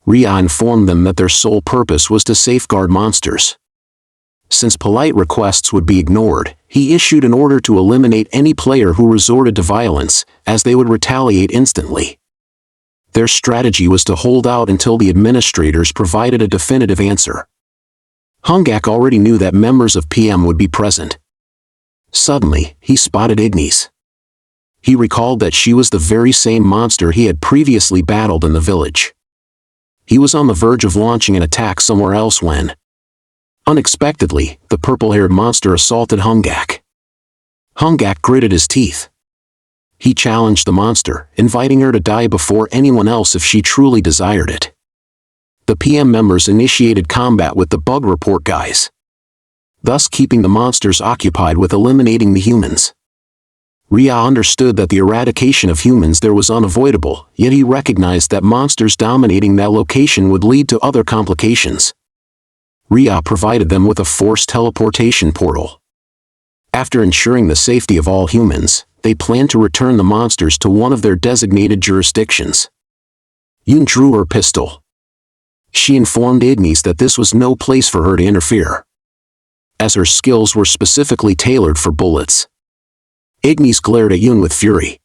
Ria informed them that their sole purpose was to safeguard monsters. Since polite requests would be ignored, he issued an order to eliminate any player who resorted to violence, as they would retaliate instantly. Their strategy was to hold out until the administrators provided a definitive answer. Hungak already knew that members of PM would be present. Suddenly, he spotted Ignis. He recalled that she was the very same monster he had previously battled in the village. He was on the verge of launching an attack somewhere else when, unexpectedly, the purple-haired monster assaulted Hungak. Hungak gritted his teeth. He challenged the monster, inviting her to die before anyone else if she truly desired it. The PM members initiated combat with the bug report guys, thus keeping the monsters occupied with eliminating the humans. Ria understood that the eradication of humans there was unavoidable, yet he recognized that monsters dominating that location would lead to other complications. Ria provided them with a forced teleportation portal. After ensuring the safety of all humans, they planned to return the monsters to one of their designated jurisdictions. Yun drew her pistol. She informed Ignis that this was no place for her to interfere, as her skills were specifically tailored for bullets. Ignis glared at Yun with fury.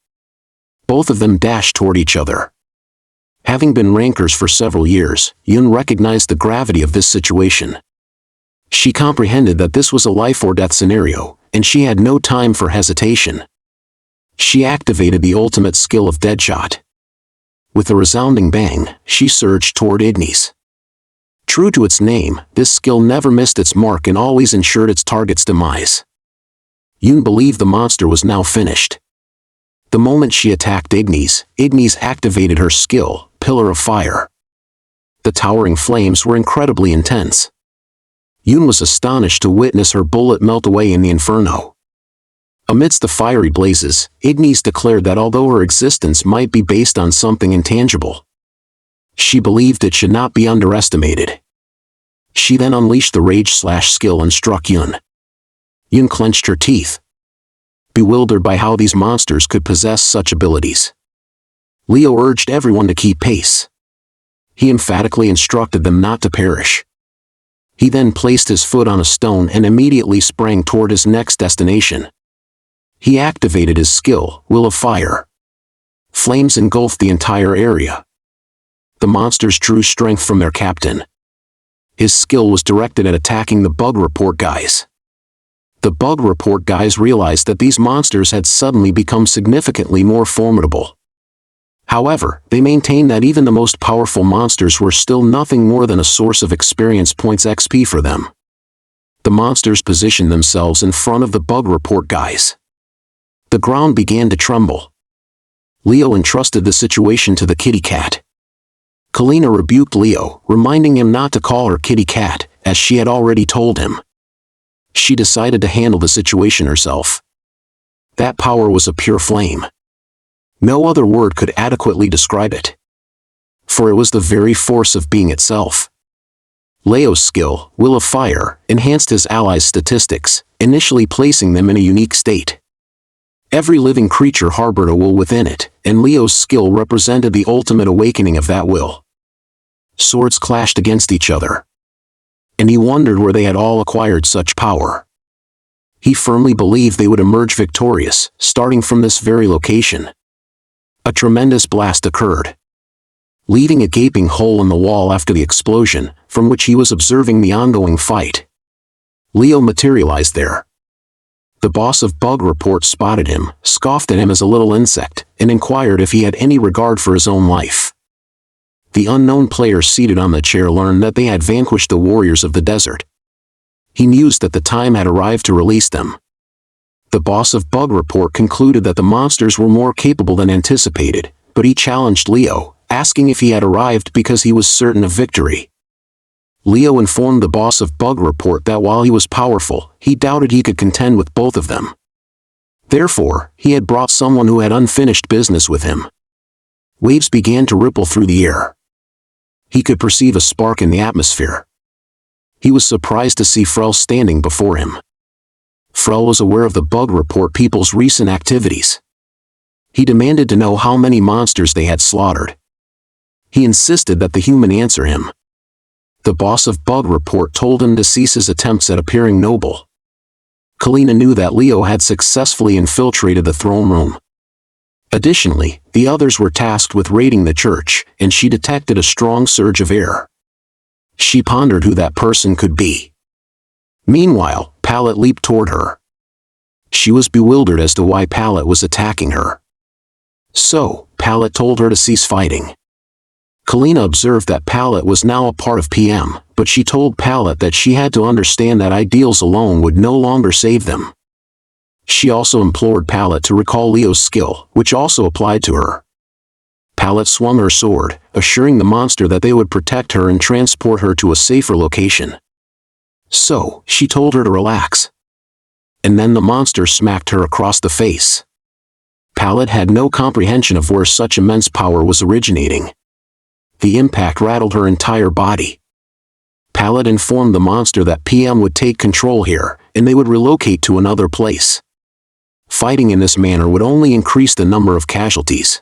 Both of them dashed toward each other. Having been rankers for several years, Yun recognized the gravity of this situation. She comprehended that this was a life-or-death scenario, and she had no time for hesitation. She activated the ultimate skill of Deadshot. With a resounding bang, she surged toward Ignis. True to its name, this skill never missed its mark and always ensured its target's demise. Yun believed the monster was now finished. The moment she attacked Ignis, Ignis activated her skill, Pillar of Fire. The towering flames were incredibly intense. Yun was astonished to witness her bullet melt away in the inferno. Amidst the fiery blazes, Ignis declared that although her existence might be based on something intangible, she believed it should not be underestimated. She then unleashed the rage/skill and struck Yun. Yun clenched her teeth, bewildered by how these monsters could possess such abilities. Leo urged everyone to keep pace. He emphatically instructed them not to perish. He then placed his foot on a stone and immediately sprang toward his next destination. He activated his skill, Will of Fire. Flames engulfed the entire area. The monsters drew strength from their captain. His skill was directed at attacking the bug report guys. The bug report guys realized that these monsters had suddenly become significantly more formidable. However, they maintained that even the most powerful monsters were still nothing more than a source of experience points XP for them. The monsters positioned themselves in front of the bug report guys. The ground began to tremble. Leo entrusted the situation to the kitty cat. Kalina rebuked Leo, reminding him not to call her kitty cat, as she had already told him. She decided to handle the situation herself. That power was a pure flame. No other word could adequately describe it, for it was the very force of being itself. Leo's skill, Will of Fire, enhanced his allies' statistics, initially placing them in a unique state. Every living creature harbored a will within it, and Leo's skill represented the ultimate awakening of that will. Swords clashed against each other, and he wondered where they had all acquired such power. He firmly believed they would emerge victorious, starting from this very location. A tremendous blast occurred, leaving a gaping hole in the wall after the explosion, from which he was observing the ongoing fight. Leo materialized there. The boss of Bug Report spotted him, scoffed at him as a little insect, and inquired if he had any regard for his own life. The unknown player seated on the chair learned that they had vanquished the warriors of the desert. He mused that the time had arrived to release them. The boss of Bug Report concluded that the monsters were more capable than anticipated, but he challenged Leo, asking if he had arrived because he was certain of victory. Leo informed the boss of Bug Report that while he was powerful, he doubted he could contend with both of them. Therefore, he had brought someone who had unfinished business with him. Waves began to ripple through the air. He could perceive a spark in the atmosphere. He was surprised to see Frel standing before him. Frel was aware of the Bug Report people's recent activities. He demanded to know how many monsters they had slaughtered. He insisted that the human answer him. The boss of Bug Report told him to cease his attempts at appearing noble. Kalina knew that Leo had successfully infiltrated the throne room. Additionally, the others were tasked with raiding the church, and she detected a strong surge of air. She pondered who that person could be. Meanwhile, Palette leaped toward her. She was bewildered as to why Palette was attacking her. So, Palette told her to cease fighting. Kalina observed that Palette was now a part of PM, but she told Palette that she had to understand that ideals alone would no longer save them. She also implored Palette to recall Leo's skill, which also applied to her. Palette swung her sword, assuring the monster that they would protect her and transport her to a safer location. So, she told her to relax. And then the monster smacked her across the face. Palette had no comprehension of where such immense power was originating. The impact rattled her entire body. Palette informed the monster that PM would take control here, and they would relocate to another place. Fighting in this manner would only increase the number of casualties.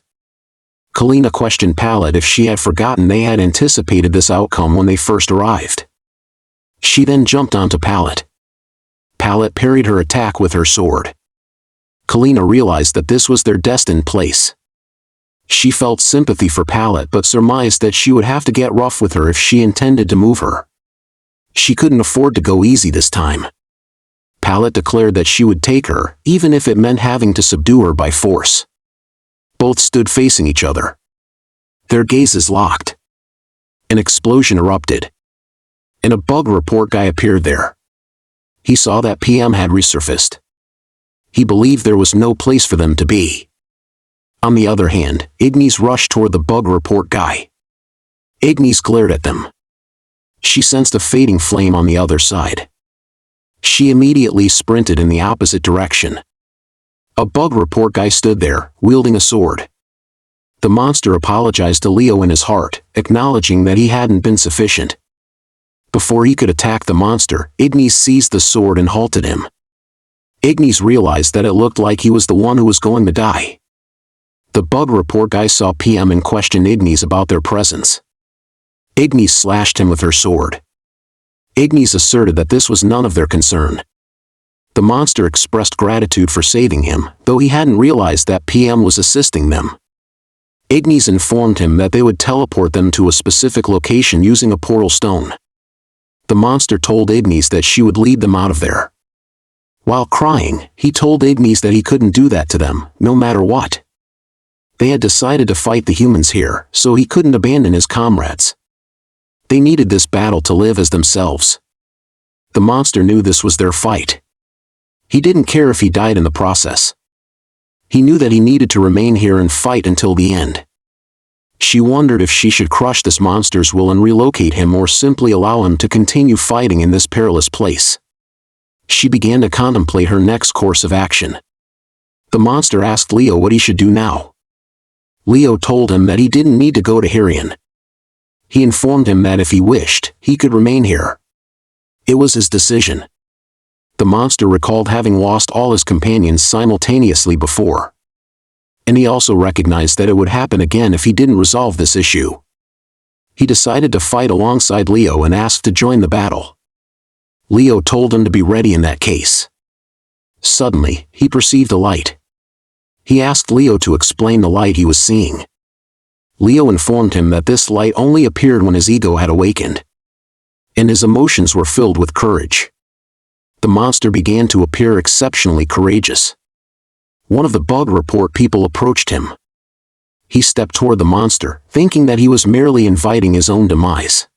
Kalina questioned Palette if she had forgotten they had anticipated this outcome when they first arrived. She then jumped onto Palette. Palette parried her attack with her sword. Kalina realized that this was their destined place. She felt sympathy for Palette but surmised that she would have to get rough with her if she intended to move her. She couldn't afford to go easy this time. Palette declared that she would take her, even if it meant having to subdue her by force. Both stood facing each other. Their gazes locked. An explosion erupted. And a Bug Report guy appeared there. He saw that PM had resurfaced. He believed there was no place for them to be. On the other hand, Ignis rushed toward the Bug Report guy. Ignis glared at them. She sensed a fading flame on the other side. She immediately sprinted in the opposite direction. A Bug Report guy stood there, wielding a sword. The monster apologized to Leo in his heart, acknowledging that he hadn't been sufficient. Before he could attack the monster, Ignis seized the sword and halted him. Ignis realized that it looked like he was the one who was going to die. The Bug Report guy saw PM and questioned Ignis about their presence. Ignis slashed him with her sword. Ignis asserted that this was none of their concern. The monster expressed gratitude for saving him, though he hadn't realized that PM was assisting them. Ignis informed him that they would teleport them to a specific location using a portal stone. The monster told Ignis that she would lead them out of there. While crying, he told Ignis that he couldn't do that to them, no matter what. They had decided to fight the humans here, so he couldn't abandon his comrades. They needed this battle to live as themselves. The monster knew this was their fight. He didn't care if he died in the process. He knew that he needed to remain here and fight until the end. She wondered if she should crush this monster's will and relocate him or simply allow him to continue fighting in this perilous place. She began to contemplate her next course of action. The monster asked Leo what he should do now. Leo told him that he didn't need to go to Hirion. He informed him that if he wished, he could remain here. It was his decision. The monster recalled having lost all his companions simultaneously before. And he also recognized that it would happen again if he didn't resolve this issue. He decided to fight alongside Leo and asked to join the battle. Leo told him to be ready in that case. Suddenly, he perceived a light. He asked Leo to explain the light he was seeing. Leo informed him that this light only appeared when his ego had awakened. And his emotions were filled with courage. The monster began to appear exceptionally courageous. One of the Bug Report people approached him. He stepped toward the monster, thinking that he was merely inviting his own demise.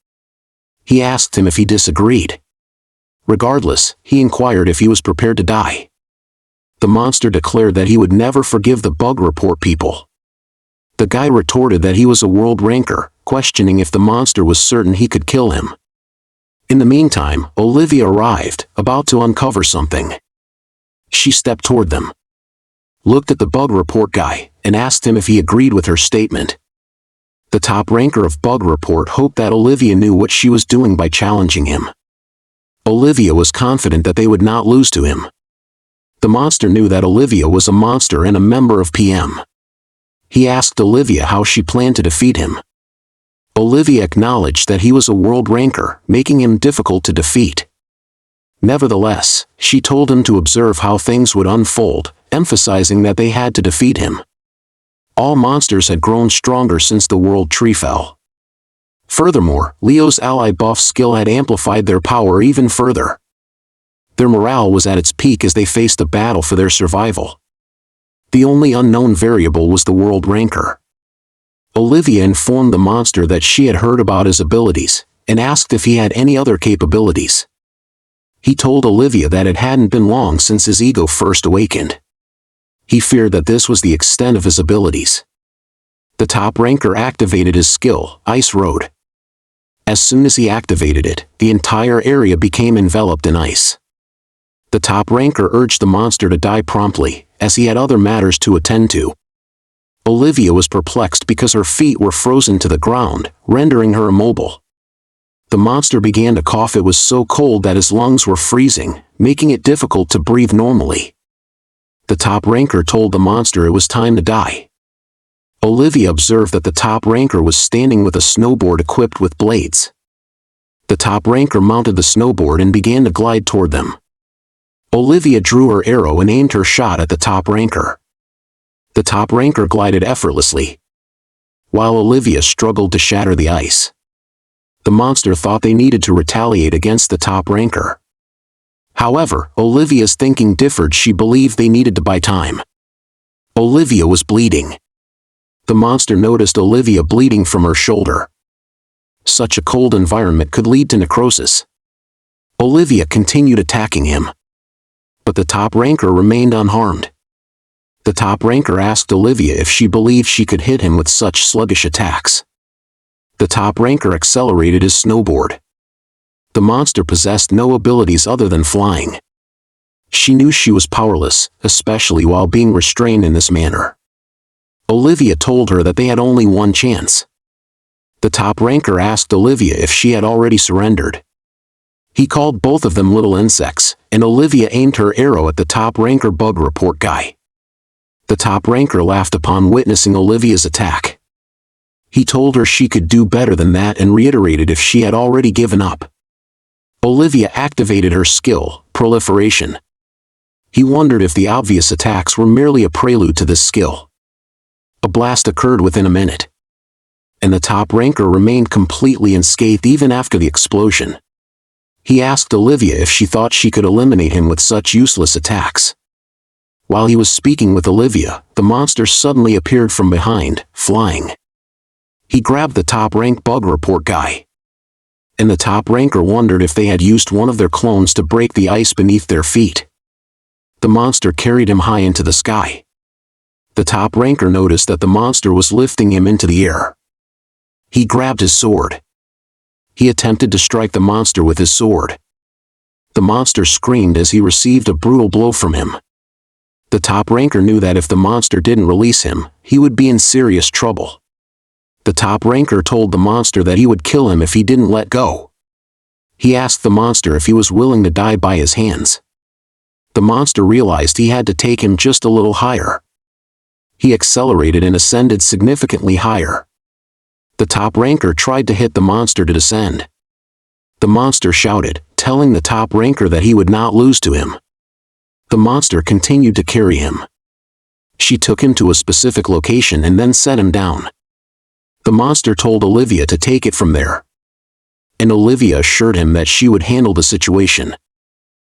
He asked him if he disagreed. Regardless, he inquired if he was prepared to die. The monster declared that he would never forgive the Bug Report people. The guy retorted that he was a world ranker, questioning if the monster was certain he could kill him. In the meantime, Olivia arrived, about to uncover something. She stepped toward them, looked at the Bug Report guy, and asked him if he agreed with her statement. The top ranker of Bug Report hoped that Olivia knew what she was doing by challenging him. Olivia was confident that they would not lose to him. The monster knew that Olivia was a monster and a member of PM. He asked Olivia how she planned to defeat him. Olivia acknowledged that he was a world ranker, making him difficult to defeat. Nevertheless, she told him to observe how things would unfold, emphasizing that they had to defeat him. All monsters had grown stronger since the world tree fell. Furthermore, Leo's ally buff skill had amplified their power even further. Their morale was at its peak as they faced a battle for their survival. The only unknown variable was the world ranker. Olivia informed the monster that she had heard about his abilities, and asked if he had any other capabilities. He told Olivia that it hadn't been long since his ego first awakened. He feared that this was the extent of his abilities. The top ranker activated his skill, Ice Road. As soon as he activated it, the entire area became enveloped in ice. The top ranker urged the monster to die promptly, as he had other matters to attend to. Olivia was perplexed because her feet were frozen to the ground, rendering her immobile. The monster began to cough. It was so cold that his lungs were freezing, making it difficult to breathe normally. The top ranker told the monster it was time to die. Olivia observed that the top ranker was standing with a snowboard equipped with blades. The top ranker mounted the snowboard and began to glide toward them. Olivia drew her arrow and aimed her shot at the top ranker. The top ranker glided effortlessly, while Olivia struggled to shatter the ice. The monster thought they needed to retaliate against the top ranker. However, Olivia's thinking differed. She believed they needed to buy time. Olivia was bleeding. The monster noticed Olivia bleeding from her shoulder. Such a cold environment could lead to necrosis. Olivia continued attacking him, but the top ranker remained unharmed. The top ranker asked Olivia if she believed she could hit him with such sluggish attacks. The top ranker accelerated his snowboard. The monster possessed no abilities other than flying. She knew she was powerless, especially while being restrained in this manner. Olivia told her that they had only one chance. The top ranker asked Olivia if she had already surrendered. He called both of them little insects, and Olivia aimed her arrow at the top ranker bug report guy. The top ranker laughed upon witnessing Olivia's attack. He told her she could do better than that and reiterated if she had already given up. Olivia activated her skill, Proliferation. He wondered if the obvious attacks were merely a prelude to this skill. A blast occurred within a minute, and the top ranker remained completely unscathed even after the explosion. He asked Olivia if she thought she could eliminate him with such useless attacks. While he was speaking with Olivia, the monster suddenly appeared from behind, flying. He grabbed the top rank bug report guy, and the top ranker wondered if they had used one of their clones to break the ice beneath their feet. The monster carried him high into the sky. The top ranker noticed that the monster was lifting him into the air. He grabbed his sword. He attempted to strike the monster with his sword. The monster screamed as he received a brutal blow from him. The top ranker knew that if the monster didn't release him, he would be in serious trouble. The top ranker told the monster that he would kill him if he didn't let go. He asked the monster if he was willing to die by his hands. The monster realized he had to take him just a little higher. He accelerated and ascended significantly higher. The top ranker tried to hit the monster to descend. The monster shouted, telling the top ranker that he would not lose to him. The monster continued to carry him. She took him to a specific location and then set him down. The monster told Olivia to take it from there, and Olivia assured him that she would handle the situation.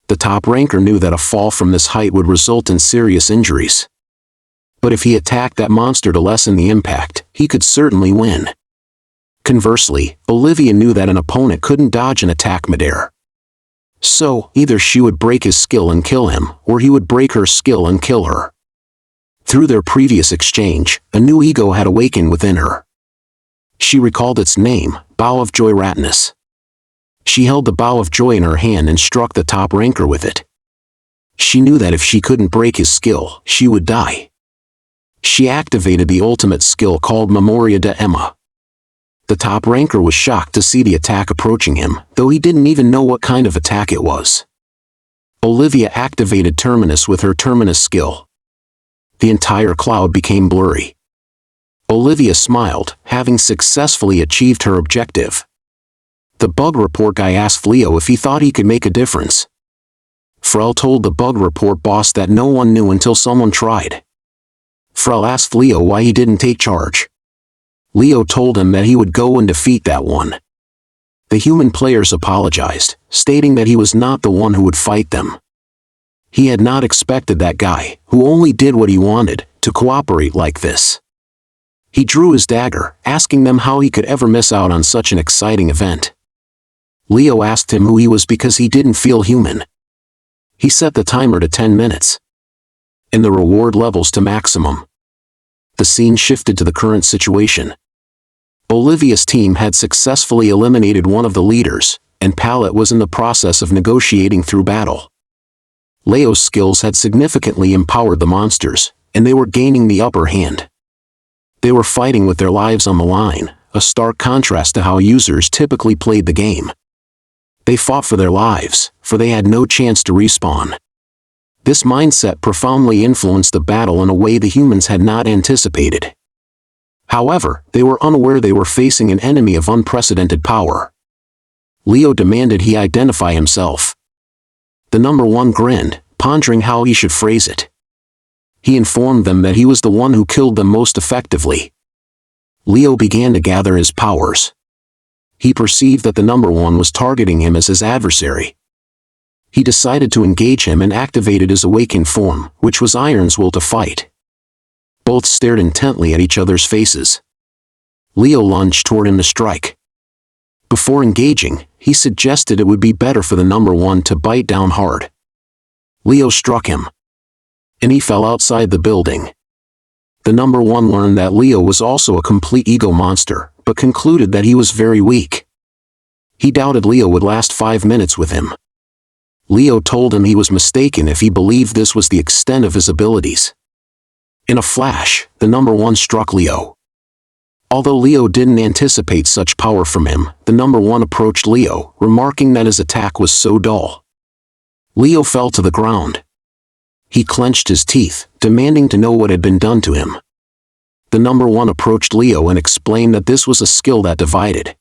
The top ranker knew that a fall from this height would result in serious injuries. But if he attacked that monster to lessen the impact, he could certainly win. Conversely, Olivia knew that an opponent couldn't dodge an attack midair. So, either she would break his skill and kill him, or he would break her skill and kill her. Through their previous exchange, a new ego had awakened within her. She recalled its name, Bow of Joy Ratnus. She held the Bow of Joy in her hand and struck the top ranker with it. She knew that if she couldn't break his skill, she would die. She activated the ultimate skill called Memoria de Emma. The top ranker was shocked to see the attack approaching him, though he didn't even know what kind of attack it was. Olivia activated Terminus with her Terminus skill. The entire cloud became blurry. Olivia smiled, having successfully achieved her objective. The bug report guy asked Leo if he thought he could make a difference. Frel told the bug report boss that no one knew until someone tried. Frel asked Leo why he didn't take charge. Leo told him that he would go and defeat that one. The human players apologized, stating that he was not the one who would fight them. He had not expected that guy, who only did what he wanted, to cooperate like this. He drew his dagger, asking them how he could ever miss out on such an exciting event. Leo asked him who he was because he didn't feel human. He set the timer to 10 minutes. And the reward levels to maximum. The scene shifted to the current situation. Olivia's team had successfully eliminated one of the leaders, and Palette was in the process of negotiating through battle. Leo's skills had significantly empowered the monsters, and they were gaining the upper hand. They were fighting with their lives on the line, a stark contrast to how users typically played the game. They fought for their lives, for they had no chance to respawn. This mindset profoundly influenced the battle in a way the humans had not anticipated. However, they were unaware they were facing an enemy of unprecedented power. Leo demanded he identify himself. The number one grinned, pondering how he should phrase it. He informed them that he was the one who killed them most effectively. Leo began to gather his powers. He perceived that the number one was targeting him as his adversary. He decided to engage him and activated his awakened form, which was Iron's will to fight. Both stared intently at each other's faces. Leo lunged toward him to strike. Before engaging, he suggested it would be better for the number one to bite down hard. Leo struck him. And he fell outside the building. The number one learned that Leo was also a complete ego monster, but concluded that he was very weak. He doubted Leo would last 5 minutes with him. Leo told him he was mistaken if he believed this was the extent of his abilities. In a flash, the number one struck Leo. Although Leo didn't anticipate such power from him, the number one approached Leo, remarking that his attack was so dull. Leo fell to the ground. He clenched his teeth, demanding to know what had been done to him. The number one approached Leo and explained that this was a skill that divided.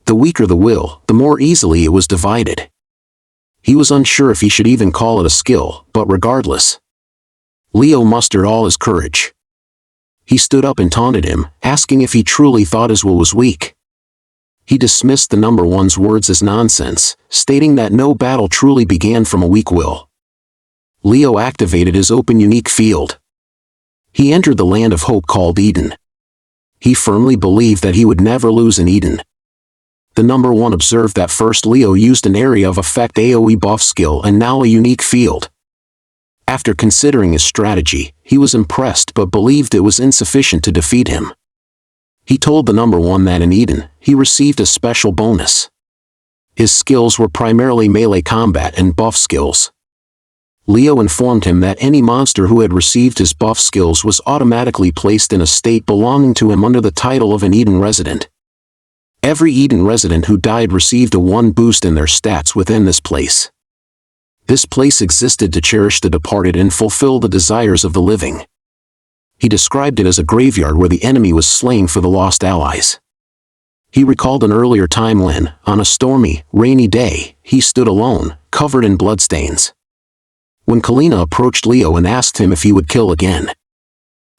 The weaker the will, the more easily it was divided. He was unsure if he should even call it a skill, but regardless. Leo mustered all his courage. He stood up and taunted him, asking if he truly thought his will was weak. He dismissed the number one's words as nonsense, stating that no battle truly began from a weak will. Leo activated his open unique field. He entered the land of hope called Eden. He firmly believed that he would never lose in Eden. The number one observed that first Leo used an area of effect AoE buff skill and now a unique field. After considering his strategy, he was impressed but believed it was insufficient to defeat him. He told the number one that in Eden, he received a special bonus. His skills were primarily melee combat and buff skills. Leo informed him that any monster who had received his buff skills was automatically placed in a state belonging to him under the title of an Eden resident. Every Eden resident who died received a 1 boost in their stats within this place. This place existed to cherish the departed and fulfill the desires of the living. He described it as a graveyard where the enemy was slain for the lost allies. He recalled an earlier time when, on a stormy, rainy day, he stood alone, covered in bloodstains. When Kalina approached Leo and asked him if he would kill again.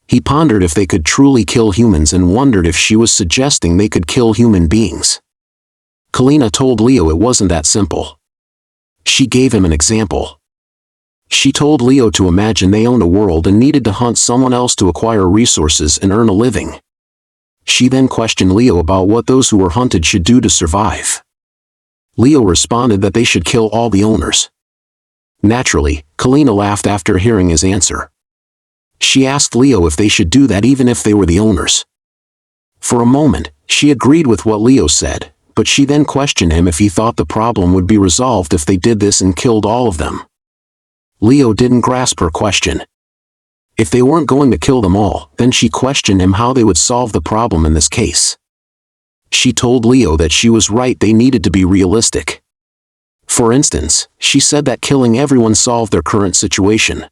He pondered if they could truly kill humans and wondered if she was suggesting they could kill human beings. Kalina told Leo it wasn't that simple. She gave him an example. She told Leo to imagine they owned a world and needed to hunt someone else to acquire resources and earn a living. She then questioned Leo about what those who were hunted should do to survive. Leo responded that they should kill all the owners. Naturally, Kalina laughed after hearing his answer. She asked Leo if they should do that even if they were the owners. For a moment, she agreed with what Leo said, but she then questioned him if he thought the problem would be resolved if they did this and killed all of them. Leo didn't grasp her question. If they weren't going to kill them all, then she questioned him how they would solve the problem in this case. She told Leo that she was right, they needed to be realistic. For instance, she said that killing everyone solved their current situation.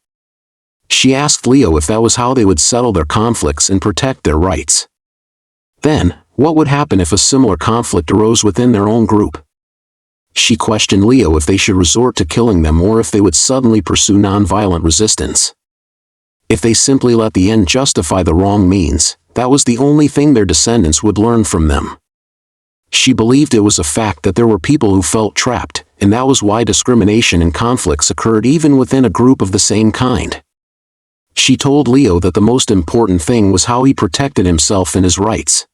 She asked Leo if that was how they would settle their conflicts and protect their rights. Then, what would happen if a similar conflict arose within their own group? She questioned Leo if they should resort to killing them or if they would suddenly pursue non-violent resistance. If they simply let the end justify the wrong means, that was the only thing their descendants would learn from them. She believed it was a fact that there were people who felt trapped, and that was why discrimination and conflicts occurred even within a group of the same kind. She told Leo that the most important thing was how he protected himself and his rights.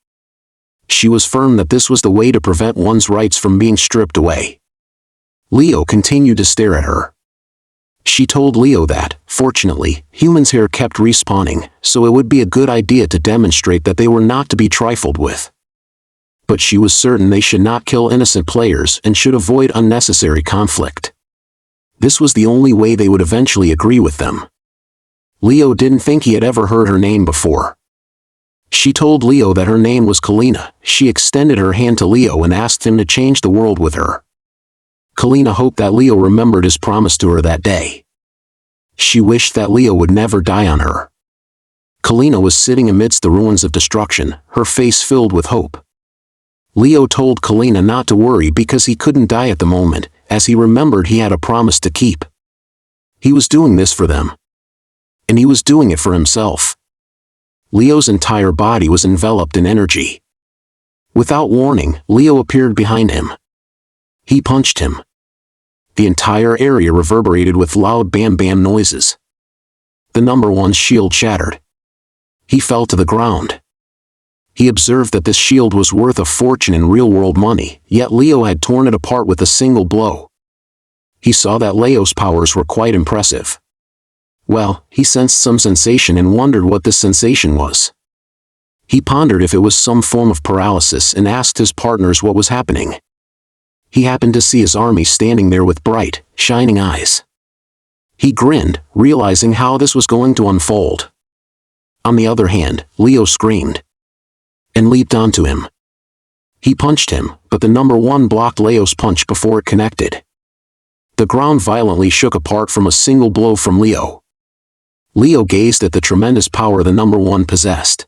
She was firm that this was the way to prevent one's rights from being stripped away. Leo continued to stare at her. She told Leo that, fortunately, humans' hair kept respawning, so it would be a good idea to demonstrate that they were not to be trifled with. But she was certain they should not kill innocent players and should avoid unnecessary conflict. This was the only way they would eventually agree with them. Leo didn't think he had ever heard her name before. She told Leo that her name was Kalina. She extended her hand to Leo and asked him to change the world with her. Kalina hoped that Leo remembered his promise to her that day. She wished that Leo would never die on her. Kalina was sitting amidst the ruins of destruction, her face filled with hope. Leo told Kalina not to worry because he couldn't die at the moment, as he remembered he had a promise to keep. He was doing this for them. And he was doing it for himself. Leo's entire body was enveloped in energy. Without warning, Leo appeared behind him. He punched him. The entire area reverberated with loud bam-bam noises. The number one's shield shattered. He fell to the ground. He observed that this shield was worth a fortune in real-world money, yet Leo had torn it apart with a single blow. He saw that Leo's powers were quite impressive. Well, he sensed some sensation and wondered what this sensation was. He pondered if it was some form of paralysis and asked his partners what was happening. He happened to see his army standing there with bright, shining eyes. He grinned, realizing how this was going to unfold. On the other hand, Leo screamed and leaped onto him. He punched him, but the number one blocked Leo's punch before it connected. The ground violently shook apart from a single blow from Leo. Leo gazed at the tremendous power the number one possessed.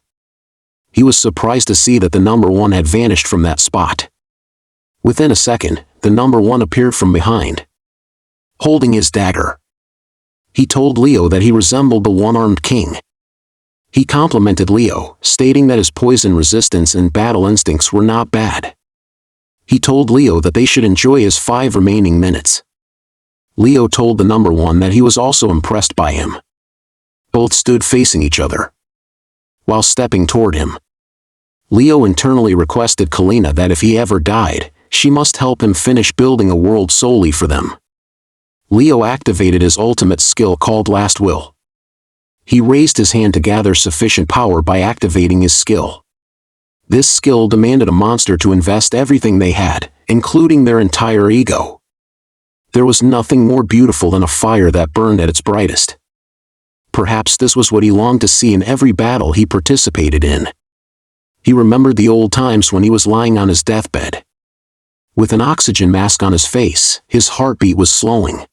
He was surprised to see that the number one had vanished from that spot. Within a second, the number one appeared from behind, holding his dagger. He told Leo that he resembled the one-armed king. He complimented Leo, stating that his poison resistance and battle instincts were not bad. He told Leo that they should enjoy his 5 remaining minutes. Leo told the number one that he was also impressed by him. Both stood facing each other. While stepping toward him, Leo internally requested Kalina that if he ever died, she must help him finish building a world solely for them. Leo activated his ultimate skill called Last Will. He raised his hand to gather sufficient power by activating his skill. This skill demanded a monster to invest everything they had, including their entire ego. There was nothing more beautiful than a fire that burned at its brightest. Perhaps this was what he longed to see in every battle he participated in. He remembered the old times when he was lying on his deathbed. With an oxygen mask on his face, his heartbeat was slowing.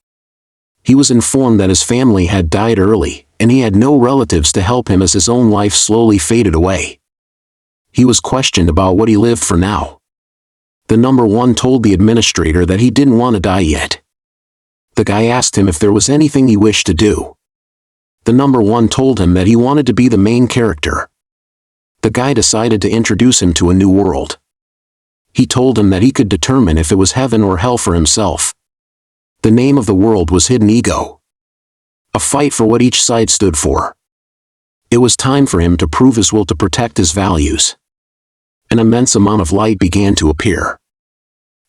He was informed that his family had died early, and he had no relatives to help him as his own life slowly faded away. He was questioned about what he lived for now. The number one told the administrator that he didn't want to die yet. The guy asked him if there was anything he wished to do. The number one told him that he wanted to be the main character. The guy decided to introduce him to a new world. He told him that he could determine if it was heaven or hell for himself. The name of the world was Hidden Ego. A fight for what each side stood for. It was time for him to prove his will to protect his values. An immense amount of light began to appear.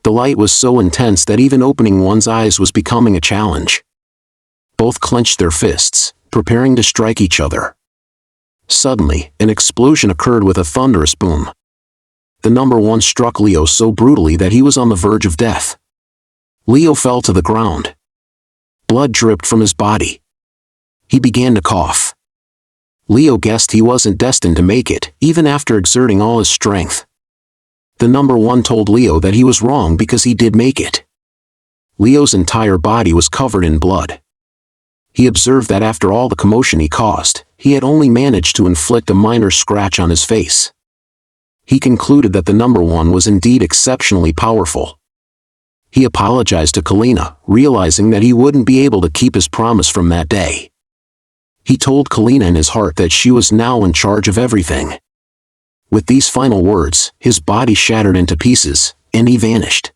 The light was so intense that even opening one's eyes was becoming a challenge. Both clenched their fists, preparing to strike each other. Suddenly, an explosion occurred with a thunderous boom. The number one struck Leo so brutally that he was on the verge of death. Leo fell to the ground. Blood dripped from his body. He began to cough. Leo guessed he wasn't destined to make it, even after exerting all his strength. The number one told Leo that he was wrong because he did make it. Leo's entire body was covered in blood. He observed that after all the commotion he caused, he had only managed to inflict a minor scratch on his face. He concluded that the number one was indeed exceptionally powerful. He apologized to Kalina, realizing that he wouldn't be able to keep his promise from that day. He told Kalina in his heart that she was now in charge of everything. With these final words, his body shattered into pieces, and he vanished.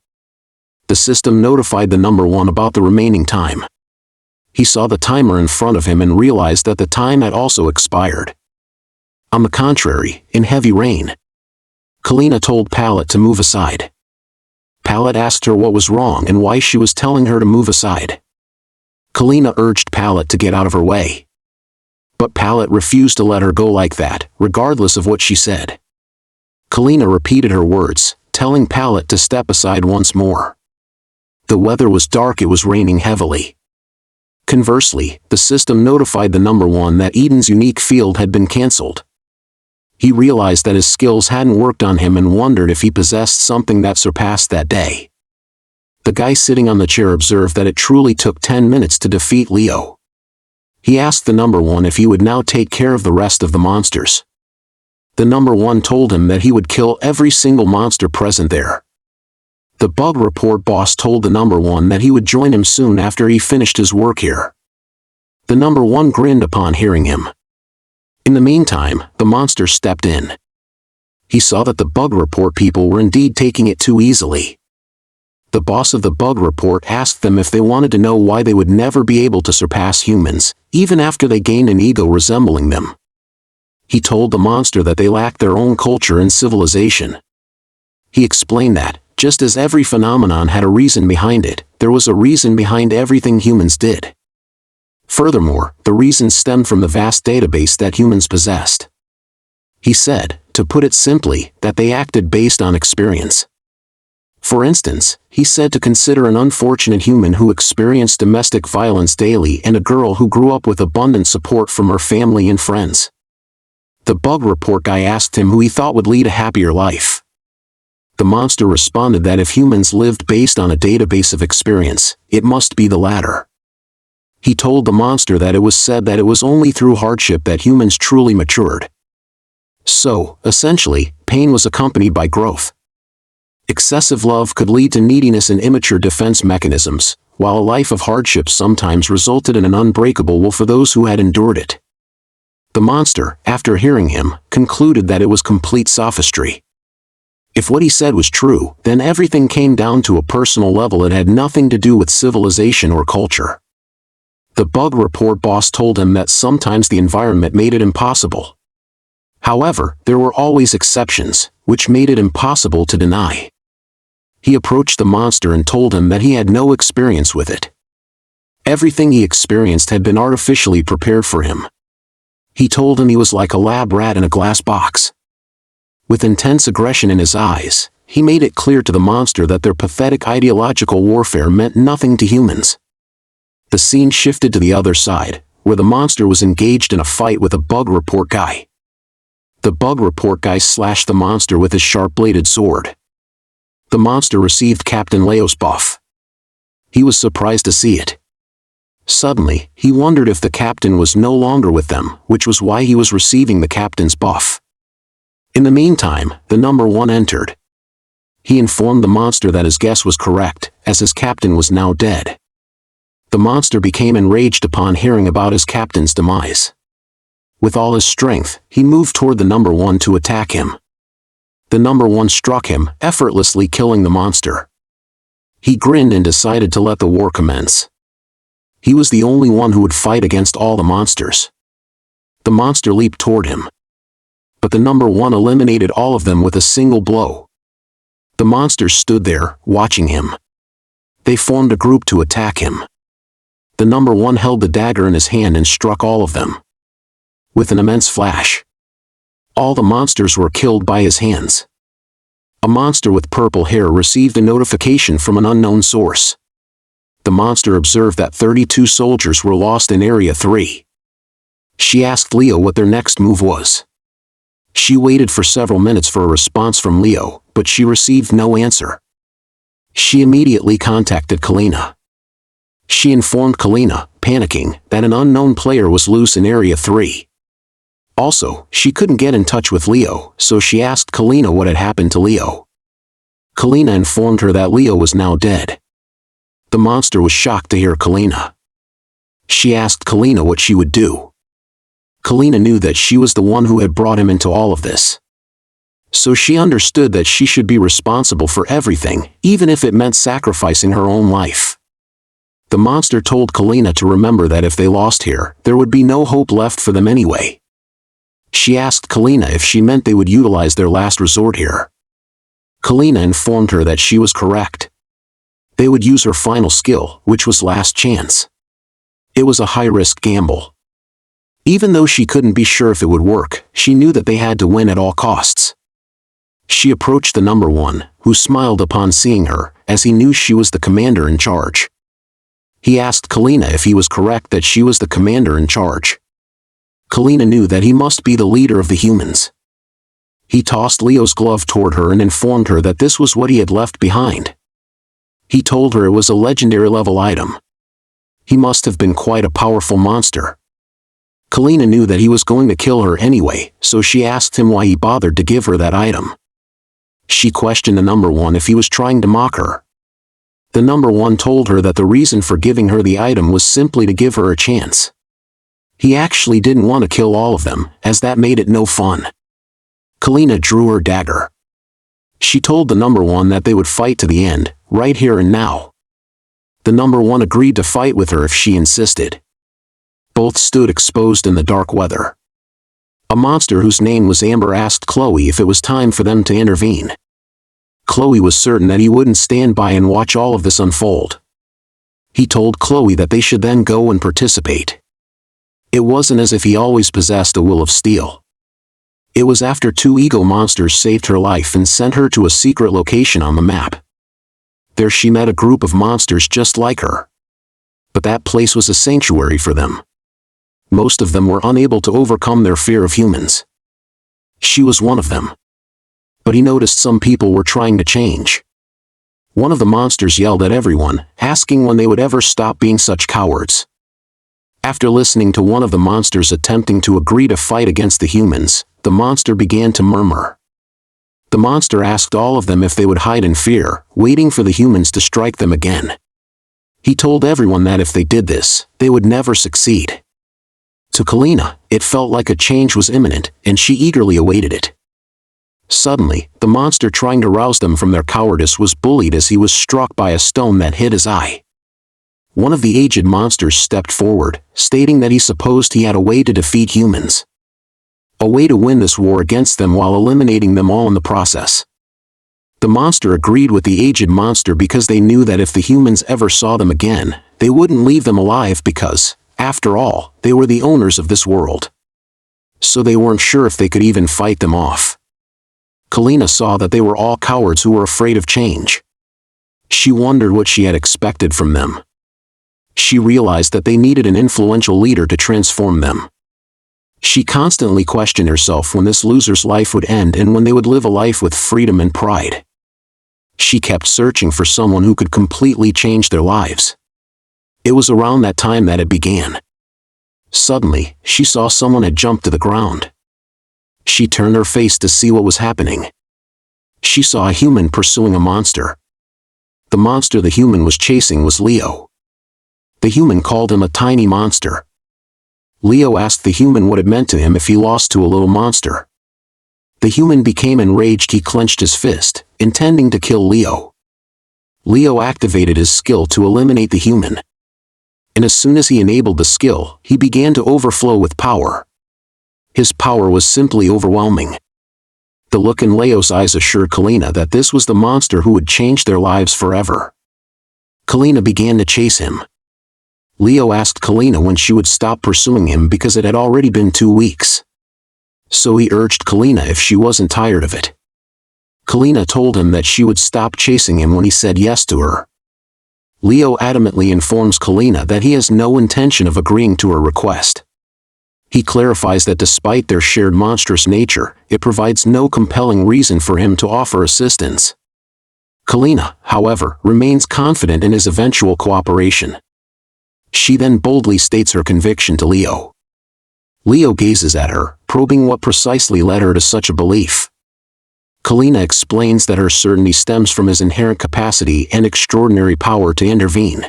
The system notified the number one about the remaining time. He saw the timer in front of him and realized that the time had also expired. On the contrary, in heavy rain, Kalina told Palette to move aside. Palette asked her what was wrong and why she was telling her to move aside. Kalina urged Palette to get out of her way. But Palette refused to let her go like that, regardless of what she said. Kalina repeated her words, telling Palette to step aside once more. The weather was dark, it was raining heavily. Conversely, the system notified the number one that Eden's unique field had been cancelled. He realized that his skills hadn't worked on him and wondered if he possessed something that surpassed that day. The guy sitting on the chair observed that it truly took 10 minutes to defeat Leo. He asked the number one if he would now take care of the rest of the monsters. The number one told him that he would kill every single monster present there. The bug report boss told the number one that he would join him soon after he finished his work here. The number one grinned upon hearing him. In the meantime, the monster stepped in. He saw that the bug report people were indeed taking it too easily. The boss of the bug report asked them if they wanted to know why they would never be able to surpass humans, even after they gained an ego resembling them. He told the monster that they lacked their own culture and civilization. He explained that, just as every phenomenon had a reason behind it, there was a reason behind everything humans did. Furthermore, the reason stemmed from the vast database that humans possessed. He said, to put it simply, that they acted based on experience. For instance, he said to consider an unfortunate human who experienced domestic violence daily and a girl who grew up with abundant support from her family and friends. The bug report guy asked him who he thought would lead a happier life. The monster responded that if humans lived based on a database of experience, it must be the latter. He told the monster that it was said that it was only through hardship that humans truly matured. So, essentially, pain was accompanied by growth. Excessive love could lead to neediness and immature defense mechanisms, while a life of hardship sometimes resulted in an unbreakable will for those who had endured it. The monster, after hearing him, concluded that it was complete sophistry. If what he said was true, then everything came down to a personal level. It had nothing to do with civilization or culture. The bug report boss told him that sometimes the environment made it impossible. However, there were always exceptions, which made it impossible to deny. He approached the monster and told him that he had no experience with it. Everything he experienced had been artificially prepared for him. He told him he was like a lab rat in a glass box. With intense aggression in his eyes, he made it clear to the monster that their pathetic ideological warfare meant nothing to humans. The scene shifted to the other side, where the monster was engaged in a fight with a bug report guy. The bug report guy slashed the monster with his sharp-bladed sword. The monster received Captain Leo's buff. He was surprised to see it. Suddenly, he wondered if the captain was no longer with them, which was why he was receiving the captain's buff. In the meantime, the number one entered. He informed the monster that his guess was correct, as his captain was now dead. The monster became enraged upon hearing about his captain's demise. With all his strength, he moved toward the number one to attack him. The number one struck him, effortlessly killing the monster. He grinned and decided to let the war commence. He was the only one who would fight against all the monsters. The monster leaped toward him. But the number one eliminated all of them with a single blow. The monsters stood there, watching him. They formed a group to attack him. The number one held the dagger in his hand and struck all of them. With an immense flash, all the monsters were killed by his hands. A monster with purple hair received a notification from an unknown source. The monster observed that 32 soldiers were lost in Area 3. She asked Leo what their next move was. She waited for several minutes for a response from Leo, but she received no answer. She immediately contacted Kalina. She informed Kalina, panicking, that an unknown player was loose in Area 3. Also, she couldn't get in touch with Leo, so she asked Kalina what had happened to Leo. Kalina informed her that Leo was now dead. The monster was shocked to hear Kalina. She asked Kalina what she would do. Kalina knew that she was the one who had brought him into all of this. So she understood that she should be responsible for everything, even if it meant sacrificing her own life. The monster told Kalina to remember that if they lost here, there would be no hope left for them anyway. She asked Kalina if she meant they would utilize their last resort here. Kalina informed her that she was correct. They would use her final skill, which was last chance. It was a high-risk gamble. Even though she couldn't be sure if it would work, she knew that they had to win at all costs. She approached the number one, who smiled upon seeing her, as he knew she was the commander in charge. He asked Kalina if he was correct that she was the commander in charge. Kalina knew that he must be the leader of the humans. He tossed Leo's glove toward her and informed her that this was what he had left behind. He told her it was a legendary level item. He must have been quite a powerful monster. Kalina knew that he was going to kill her anyway, so she asked him why he bothered to give her that item. She questioned the number one if he was trying to mock her. The number one told her that the reason for giving her the item was simply to give her a chance. He actually didn't want to kill all of them, as that made it no fun. Kalina drew her dagger. She told the number one that they would fight to the end, right here and now. The number one agreed to fight with her if she insisted. Both stood exposed in the dark weather. A monster whose name was Amber asked Chloe if it was time for them to intervene. Chloe was certain that he wouldn't stand by and watch all of this unfold. He told Chloe that they should then go and participate. It wasn't as if he always possessed a will of steel. It was after two ego monsters saved her life and sent her to a secret location on the map. There she met a group of monsters just like her. But that place was a sanctuary for them. Most of them were unable to overcome their fear of humans. She was one of them. But he noticed some people were trying to change. One of the monsters yelled at everyone, asking when they would ever stop being such cowards. After listening to one of the monsters attempting to agree to fight against the humans, the monster began to murmur. The monster asked all of them if they would hide in fear, waiting for the humans to strike them again. He told everyone that if they did this, they would never succeed. To Kalina, it felt like a change was imminent, and she eagerly awaited it. Suddenly, the monster trying to rouse them from their cowardice was bullied as he was struck by a stone that hit his eye. One of the aged monsters stepped forward, stating that he supposed he had a way to defeat humans. A way to win this war against them while eliminating them all in the process. The monster agreed with the aged monster because they knew that if the humans ever saw them again, they wouldn't leave them alive because, after all, they were the owners of this world. So they weren't sure if they could even fight them off. Kalina saw that they were all cowards who were afraid of change. She wondered what she had expected from them. She realized that they needed an influential leader to transform them. She constantly questioned herself when this loser's life would end and when they would live a life with freedom and pride. She kept searching for someone who could completely change their lives. It was around that time that it began. Suddenly, she saw someone had jumped to the ground. She turned her face to see what was happening. She saw a human pursuing a monster. The monster the human was chasing was Leo. The human called him a tiny monster. Leo asked the human what it meant to him if he lost to a little monster. The human became enraged. He clenched his fist, intending to kill Leo. Leo activated his skill to eliminate the human. And as soon as he enabled the skill, he began to overflow with power. His power was simply overwhelming. The look in Leo's eyes assured Kalina that this was the monster who would change their lives forever. Kalina began to chase him. Leo asked Kalina when she would stop pursuing him because it had already been 2 weeks. So he urged Kalina if she wasn't tired of it. Kalina told him that she would stop chasing him when he said yes to her. Leo adamantly informs Kalina that he has no intention of agreeing to her request. He clarifies that despite their shared monstrous nature, it provides no compelling reason for him to offer assistance. Kalina, however, remains confident in his eventual cooperation. She then boldly states her conviction to Leo. Leo gazes at her, probing what precisely led her to such a belief. Kalina explains that her certainty stems from his inherent capacity and extraordinary power to intervene.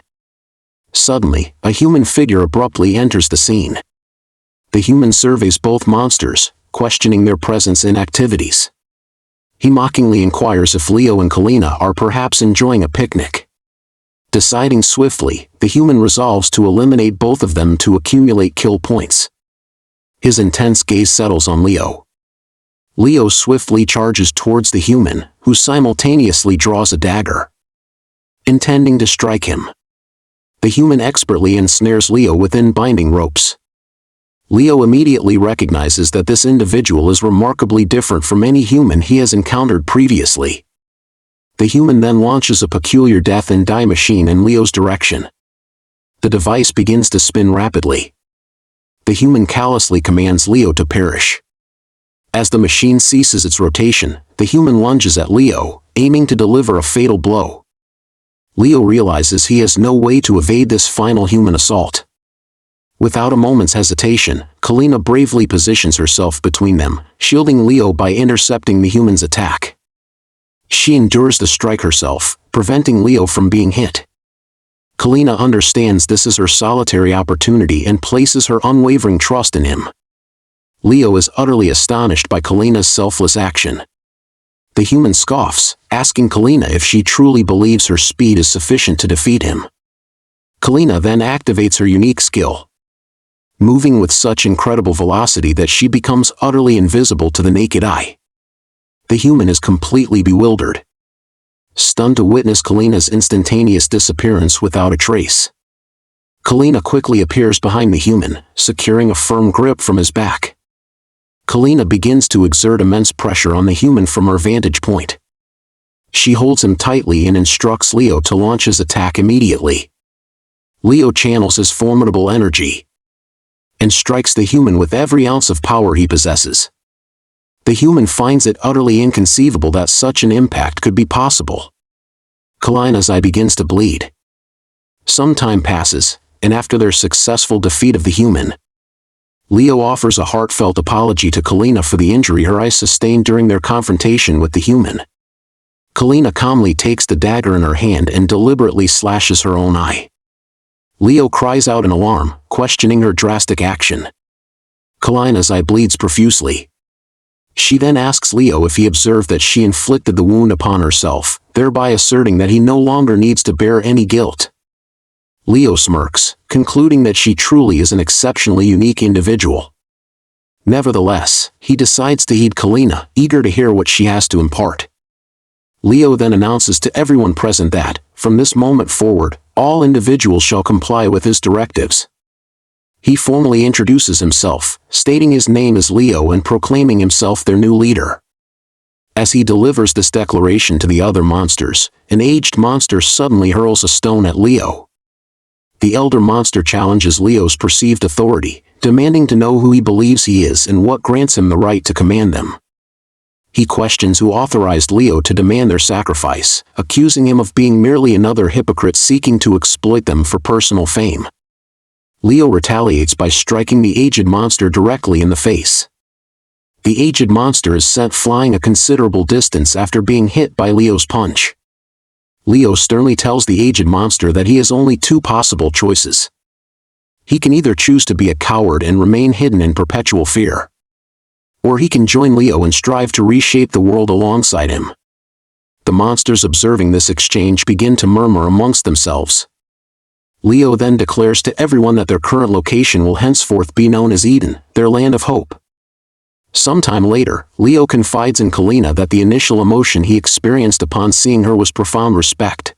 Suddenly, a human figure abruptly enters the scene. The human surveys both monsters, questioning their presence and activities. He mockingly inquires if Leo and Kalina are perhaps enjoying a picnic. Deciding swiftly, the human resolves to eliminate both of them to accumulate kill points. His intense gaze settles on Leo. Leo swiftly charges towards the human, who simultaneously draws a dagger, intending to strike him. The human expertly ensnares Leo within binding ropes. Leo immediately recognizes that this individual is remarkably different from any human he has encountered previously. The human then launches a peculiar death and die machine in Leo's direction. The device begins to spin rapidly. The human callously commands Leo to perish. As the machine ceases its rotation, the human lunges at Leo, aiming to deliver a fatal blow. Leo realizes he has no way to evade this final human assault. Without a moment's hesitation, Kalina bravely positions herself between them, shielding Leo by intercepting the human's attack. She endures the strike herself, preventing Leo from being hit. Kalina understands this is her solitary opportunity and places her unwavering trust in him. Leo is utterly astonished by Kalina's selfless action. The human scoffs, asking Kalina if she truly believes her speed is sufficient to defeat him. Kalina then activates her unique skill, moving with such incredible velocity that she becomes utterly invisible to the naked eye. The human is completely bewildered, stunned to witness Kalina's instantaneous disappearance without a trace. Kalina quickly appears behind the human, securing a firm grip from his back. Kalina begins to exert immense pressure on the human from her vantage point. She holds him tightly and instructs Leo to launch his attack immediately. Leo channels his formidable energy and strikes the human with every ounce of power he possesses. The human finds it utterly inconceivable that such an impact could be possible. Kalina's eye begins to bleed. Some time passes, and after their successful defeat of the human, Leo offers a heartfelt apology to Kalina for the injury her eyes sustained during their confrontation with the human. Kalina calmly takes the dagger in her hand and deliberately slashes her own eye. Leo cries out in alarm, questioning her drastic action. Kalina's eye bleeds profusely. She then asks Leo if he observed that she inflicted the wound upon herself, thereby asserting that he no longer needs to bear any guilt. Leo smirks, concluding that she truly is an exceptionally unique individual. Nevertheless, he decides to heed Kalina, eager to hear what she has to impart. Leo then announces to everyone present that, from this moment forward, all individuals shall comply with his directives. He formally introduces himself, stating his name is Leo and proclaiming himself their new leader. As he delivers this declaration to the other monsters, an aged monster suddenly hurls a stone at Leo. The elder monster challenges Leo's perceived authority, demanding to know who he believes he is and what grants him the right to command them. He questions who authorized Leo to demand their sacrifice, accusing him of being merely another hypocrite seeking to exploit them for personal fame. Leo retaliates by striking the aged monster directly in the face. The aged monster is sent flying a considerable distance after being hit by Leo's punch. Leo sternly tells the aged monster that he has only two possible choices. He can either choose to be a coward and remain hidden in perpetual fear, or he can join Leo and strive to reshape the world alongside him. The monsters observing this exchange begin to murmur amongst themselves. Leo then declares to everyone that their current location will henceforth be known as Eden, their land of hope. Sometime later, Leo confides in Kalina that the initial emotion he experienced upon seeing her was profound respect.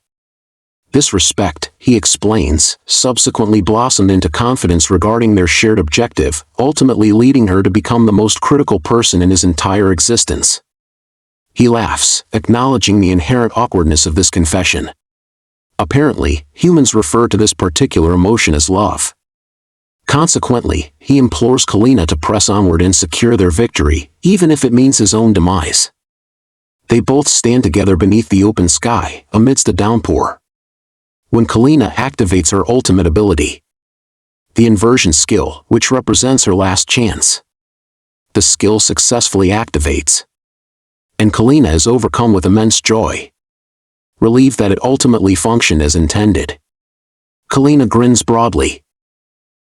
This respect, he explains, subsequently blossomed into confidence regarding their shared objective, ultimately leading her to become the most critical person in his entire existence. He laughs, acknowledging the inherent awkwardness of this confession. Apparently, humans refer to this particular emotion as love. Consequently, he implores Kalina to press onward and secure their victory, even if it means his own demise. They both stand together beneath the open sky, amidst a downpour. When Kalina activates her ultimate ability, the inversion skill, which represents her last chance. The skill successfully activates, and Kalina is overcome with immense joy, relieved that it ultimately functioned as intended. Kalina grins broadly.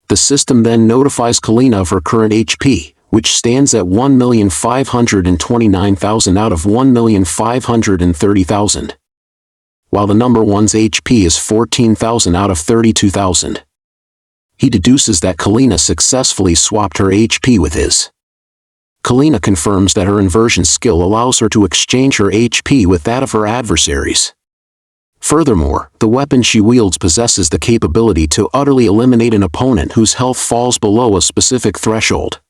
The system then notifies Kalina of her current HP, which stands at 1,529,000 out of 1,530,000, while the number one's HP is 14,000 out of 32,000. He deduces that Kalina successfully swapped her HP with his. Kalina confirms that her inversion skill allows her to exchange her HP with that of her adversaries. Furthermore, the weapon she wields possesses the capability to utterly eliminate an opponent whose health falls below a specific threshold.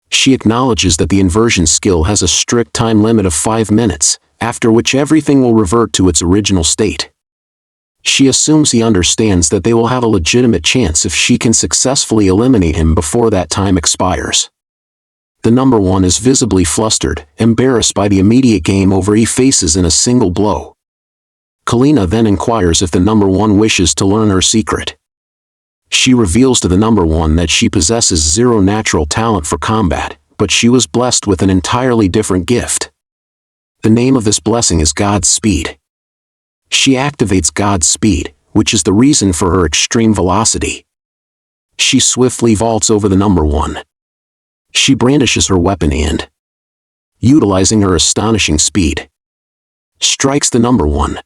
She acknowledges that the inversion skill has a strict time limit of 5 minutes, after which everything will revert to its original state. She assumes he understands that they will have a legitimate chance if she can successfully eliminate him before that time expires. The number one is visibly flustered, embarrassed by the immediate game over he faces in a single blow. Kalina then inquires if the number one wishes to learn her secret. She reveals to the number one that she possesses zero natural talent for combat, but she was blessed with an entirely different gift. The name of this blessing is God's Speed. She activates God's Speed, which is the reason for her extreme velocity. She swiftly vaults over the number one. She brandishes her weapon and, utilizing her astonishing speed, strikes the number one.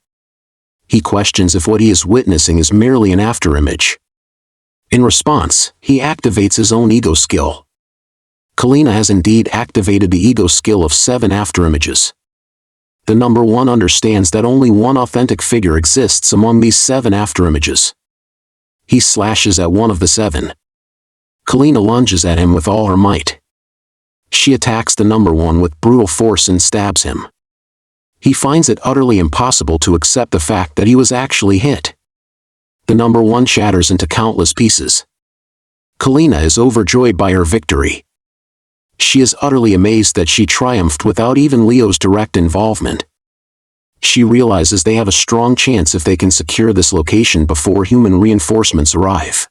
He questions if what he is witnessing is merely an afterimage. In response, he activates his own ego skill. Kalina has indeed activated the ego skill of 7 afterimages. The number one understands that only one authentic figure exists among these 7 afterimages. He slashes at one of the 7. Kalina lunges at him with all her might. She attacks the number one with brutal force and stabs him. He finds it utterly impossible to accept the fact that he was actually hit. The number one shatters into countless pieces. Kalina is overjoyed by her victory. She is utterly amazed that she triumphed without even Leo's direct involvement. She realizes they have a strong chance if they can secure this location before human reinforcements arrive.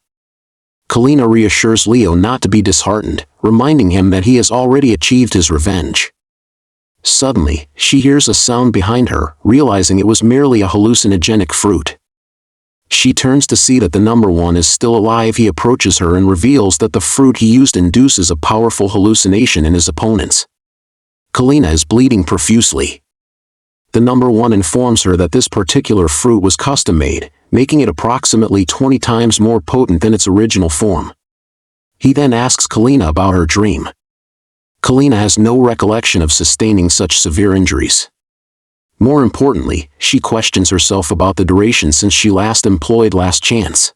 Kalina reassures Leo not to be disheartened, reminding him that he has already achieved his revenge. Suddenly, she hears a sound behind her, realizing it was merely a hallucinogenic fruit. She turns to see that the number one is still alive. He approaches her and reveals that the fruit he used induces a powerful hallucination in his opponents. Kalina is bleeding profusely. The number one informs her that this particular fruit was custom-made, making it approximately 20 times more potent than its original form. He then asks Kalina about her dream. Kalina has no recollection of sustaining such severe injuries. More importantly, she questions herself about the duration since she last employed Last Chance.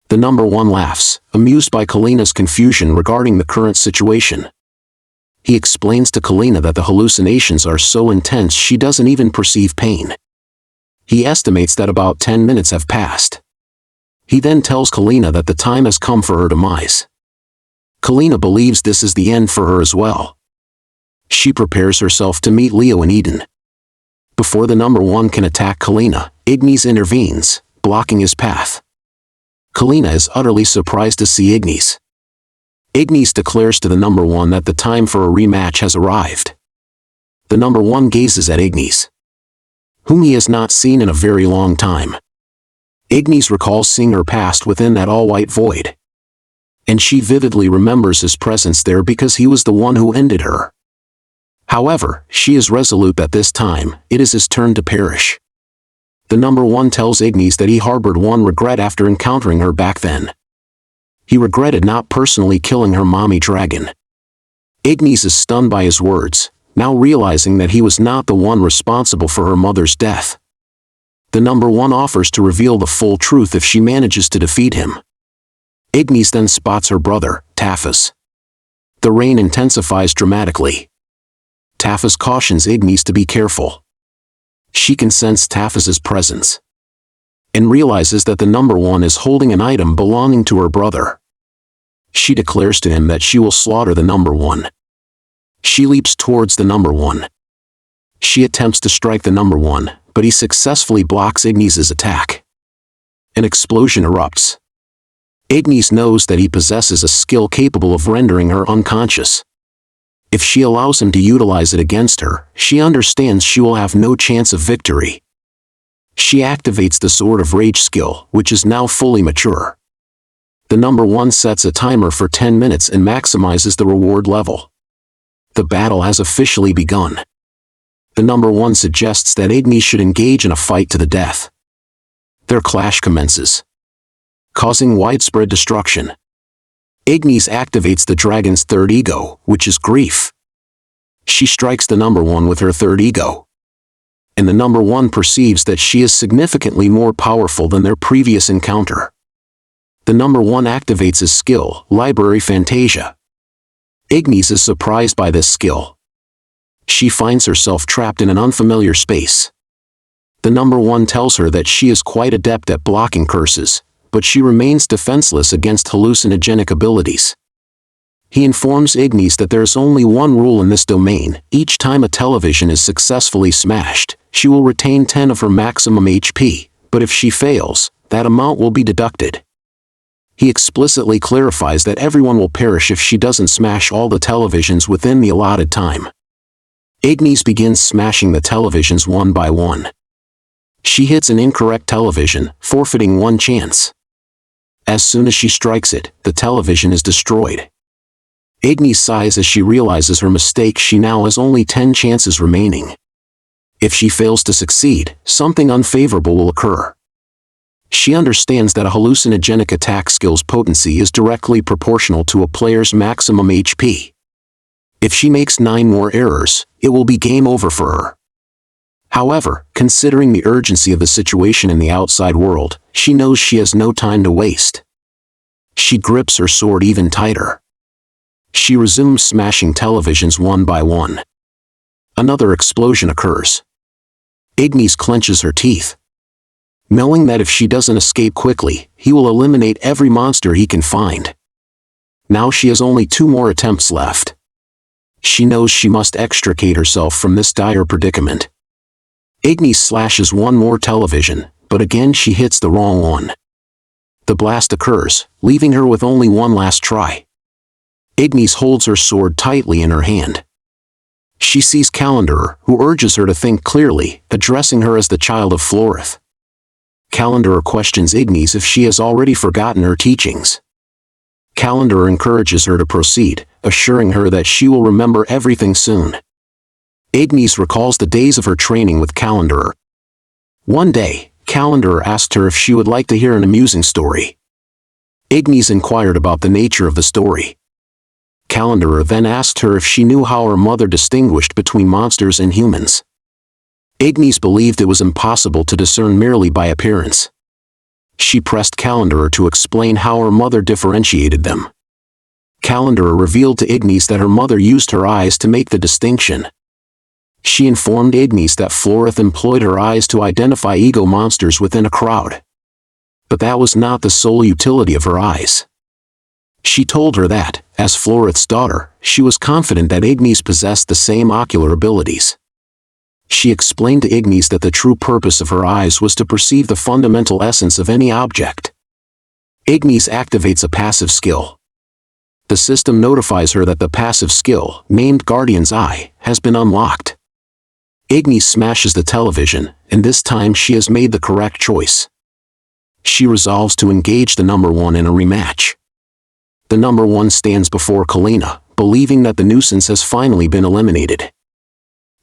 The number one laughs, amused by Kalina's confusion regarding the current situation. He explains to Kalina that the hallucinations are so intense she doesn't even perceive pain. He estimates that about 10 minutes have passed. He then tells Kalina that the time has come for her demise. Kalina believes this is the end for her as well. She prepares herself to meet Leo in Eden. Before the number one can attack Kalina, Ignis intervenes, blocking his path. Kalina is utterly surprised to see Ignis. Ignis declares to the number one that the time for a rematch has arrived. The number one gazes at Ignis, whom he has not seen in a very long time. Ignis recalls seeing her past within that all-white void, and she vividly remembers his presence there because he was the one who ended her. However, she is resolute that this time, it is his turn to perish. The number one tells Ignis that he harbored one regret after encountering her back then. He regretted not personally killing her mommy dragon. Ignis is stunned by his words, now realizing that he was not the one responsible for her mother's death. The number one offers to reveal the full truth if she manages to defeat him. Ignis then spots her brother, Taphas. The rain intensifies dramatically. Taphas cautions Ignis to be careful. She can sense Taphas's presence, and realizes that the number one is holding an item belonging to her brother. She declares to him that she will slaughter the number one. She leaps towards the number one. She attempts to strike the number one, but he successfully blocks Ignis's attack. An explosion erupts. Ignis knows that he possesses a skill capable of rendering her unconscious. If she allows him to utilize it against her, she understands she will have no chance of victory. She activates the Sword of Rage skill, which is now fully mature. The number 1 sets a timer for 10 minutes and maximizes the reward level. The battle has officially begun. The number 1 suggests that Ignis should engage in a fight to the death. Their clash commences, causing widespread destruction. Ignis activates the dragon's third ego, which is grief. She strikes the number 1 with her third ego, and the number 1 perceives that she is significantly more powerful than their previous encounter. The number 1 activates his skill, Library Fantasia. Ignis is surprised by this skill. She finds herself trapped in an unfamiliar space. The number 1 tells her that she is quite adept at blocking curses, but she remains defenseless against hallucinogenic abilities. He informs Ignis that there is only one rule in this domain: each time a television is successfully smashed, she will retain 10 of her maximum HP, but if she fails, that amount will be deducted. He explicitly clarifies that everyone will perish if she doesn't smash all the televisions within the allotted time. Ignis begins smashing the televisions one by one. She hits an incorrect television, forfeiting 1 chance. As soon as she strikes it, the television is destroyed. Ignis sighs as she realizes her mistake. She now has only 10 chances remaining. If she fails to succeed, something unfavorable will occur. She understands that a hallucinogenic attack skill's potency is directly proportional to a player's maximum HP. If she makes 9 more errors, it will be game over for her. However, considering the urgency of the situation in the outside world, she knows she has no time to waste. She grips her sword even tighter. She resumes smashing televisions one by one. Another explosion occurs. Ignis clenches her teeth, knowing that if she doesn't escape quickly, he will eliminate every monster he can find. Now she has only 2 more attempts left. She knows she must extricate herself from this dire predicament. Ignis slashes 1 more television, but again she hits the wrong one. The blast occurs, leaving her with only 1 last try. Ignis holds her sword tightly in her hand. She sees Calendarer, who urges her to think clearly, addressing her as the child of Florith. Calendarer questions Ignis if she has already forgotten her teachings. Calendarer encourages her to proceed, assuring her that she will remember everything soon. Ignis recalls the days of her training with Calendarer. One day, Calendarer asked her if she would like to hear an amusing story. Ignis inquired about the nature of the story. Calendarer then asked her if she knew how her mother distinguished between monsters and humans. Ignis believed it was impossible to discern merely by appearance. She pressed Calendarer to explain how her mother differentiated them. Calendarer revealed to Ignis that her mother used her eyes to make the distinction. She informed Ignis that Florith employed her eyes to identify ego monsters within a crowd. But that was not the sole utility of her eyes. She told her that, as Florith's daughter, she was confident that Ignis possessed the same ocular abilities. She explained to Ignis that the true purpose of her eyes was to perceive the fundamental essence of any object. Ignis activates a passive skill. The system notifies her that the passive skill, named Guardian's Eye, has been unlocked. Ignis smashes the television, and this time she has made the correct choice. She resolves to engage the number 1 in a rematch. The number 1 stands before Kalina, believing that the nuisance has finally been eliminated.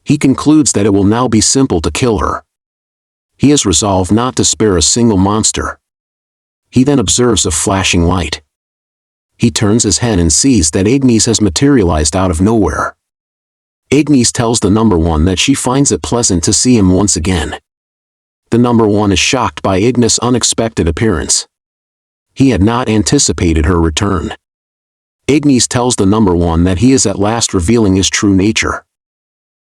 He concludes that it will now be simple to kill her. He has resolved not to spare a single monster. He then observes a flashing light. He turns his head and sees that Ignis has materialized out of nowhere. Ignis tells the number 1 that she finds it pleasant to see him once again. The number 1 is shocked by Ignis' unexpected appearance. He had not anticipated her return. Ignis tells the number 1 that he is at last revealing his true nature.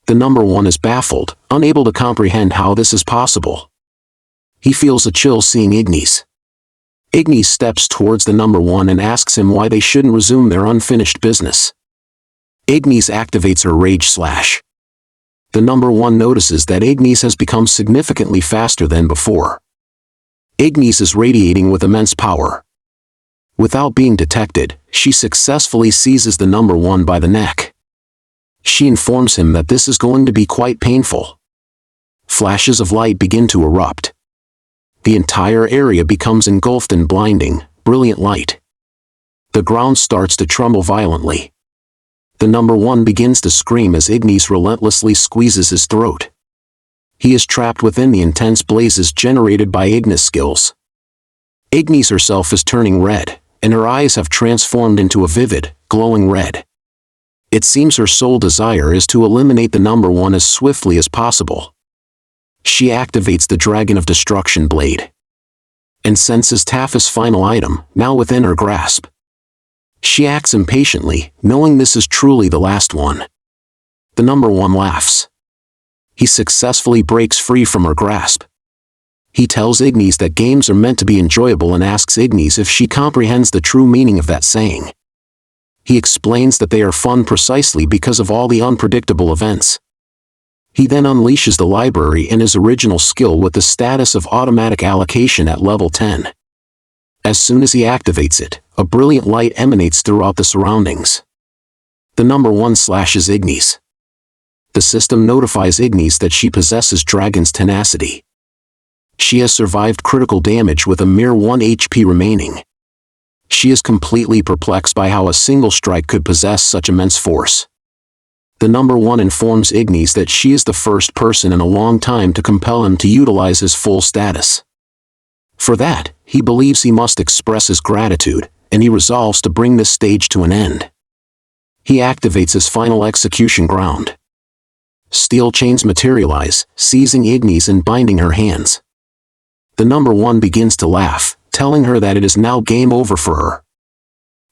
The number 1 is baffled, unable to comprehend how this is possible. He feels a chill seeing Ignis. Ignis steps towards the number 1 and asks him why they shouldn't resume their unfinished business. Ignis activates her Rage Slash. The number 1 notices that Ignis has become significantly faster than before. Ignis is radiating with immense power. Without being detected, she successfully seizes the number one by the neck. She informs him that this is going to be quite painful. Flashes of light begin to erupt. The entire area becomes engulfed in blinding, brilliant light. The ground starts to tremble violently. The number one begins to scream as Ignis relentlessly squeezes his throat. He is trapped within the intense blazes generated by Ignis' skills. Ignis herself is turning red, and her eyes have transformed into a vivid, glowing red. It seems her sole desire is to eliminate the number one as swiftly as possible. She activates the Dragon of Destruction blade and senses Taffy's final item, now within her grasp. She acts impatiently, knowing this is truly the last one. The number one laughs. He successfully breaks free from her grasp. He tells Ignis that games are meant to be enjoyable and asks Ignis if she comprehends the true meaning of that saying. He explains that they are fun precisely because of all the unpredictable events. He then unleashes the library and his original skill with the status of automatic allocation at level 10. As soon as he activates it, a brilliant light emanates throughout the surroundings. The number one slashes Ignis. The system notifies Ignis that she possesses Dragon's tenacity. She has survived critical damage with a mere 1 HP remaining. She is completely perplexed by how a single strike could possess such immense force. The number one informs Ignis that she is the first person in a long time to compel him to utilize his full status. For that, he believes he must express his gratitude, and he resolves to bring this stage to an end. He activates his final execution ground. Steel chains materialize, seizing Ignis and binding her hands. The number one begins to laugh, telling her that it is now game over for her.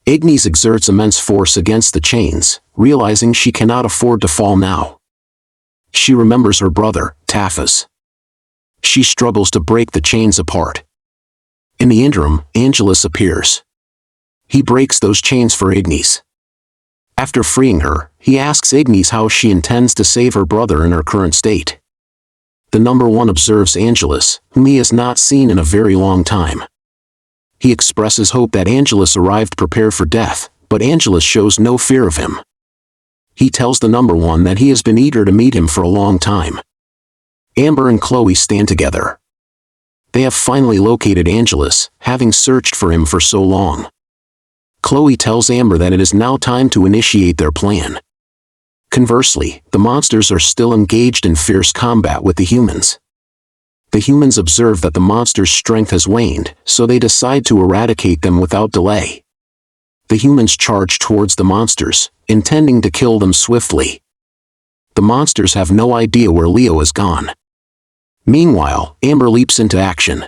Ignis exerts immense force against the chains, realizing she cannot afford to fall now. She remembers her brother, Taffy's. She struggles to break the chains apart. In the interim, Angelus appears. He breaks those chains for Ignis. After freeing her, he asks Ignis how she intends to save her brother in her current state. The number one observes Angelus, whom he has not seen in a very long time. He expresses hope that Angelus arrived prepared for death, but Angelus shows no fear of him. He tells the number one that he has been eager to meet him for a long time. Amber and Chloe stand together. They have finally located Angelus, having searched for him for so long. Chloe tells Amber that it is now time to initiate their plan. Conversely, the monsters are still engaged in fierce combat with the humans. The humans observe that the monsters' strength has waned, so they decide to eradicate them without delay. The humans charge towards the monsters, intending to kill them swiftly. The monsters have no idea where Leo is gone. Meanwhile, Amber leaps into action.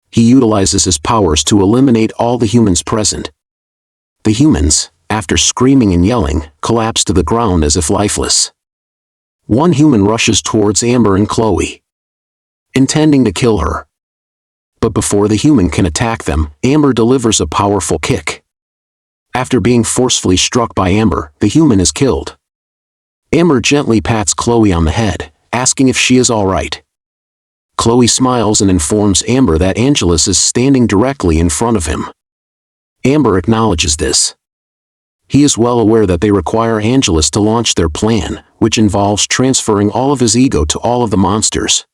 He utilizes his powers to eliminate all the humans present. The humans, after screaming and yelling, collapse to the ground as if lifeless. One human rushes towards Amber and Chloe, intending to kill her. But before the human can attack them, Amber delivers a powerful kick. After being forcefully struck by Amber, the human is killed. Amber gently pats Chloe on the head, asking if she is all right. Chloe smiles and informs Amber that Angelus is standing directly in front of him. Amber acknowledges this. He is well aware that they require Angelus to launch their plan, which involves transferring all of his ego to all of the monsters.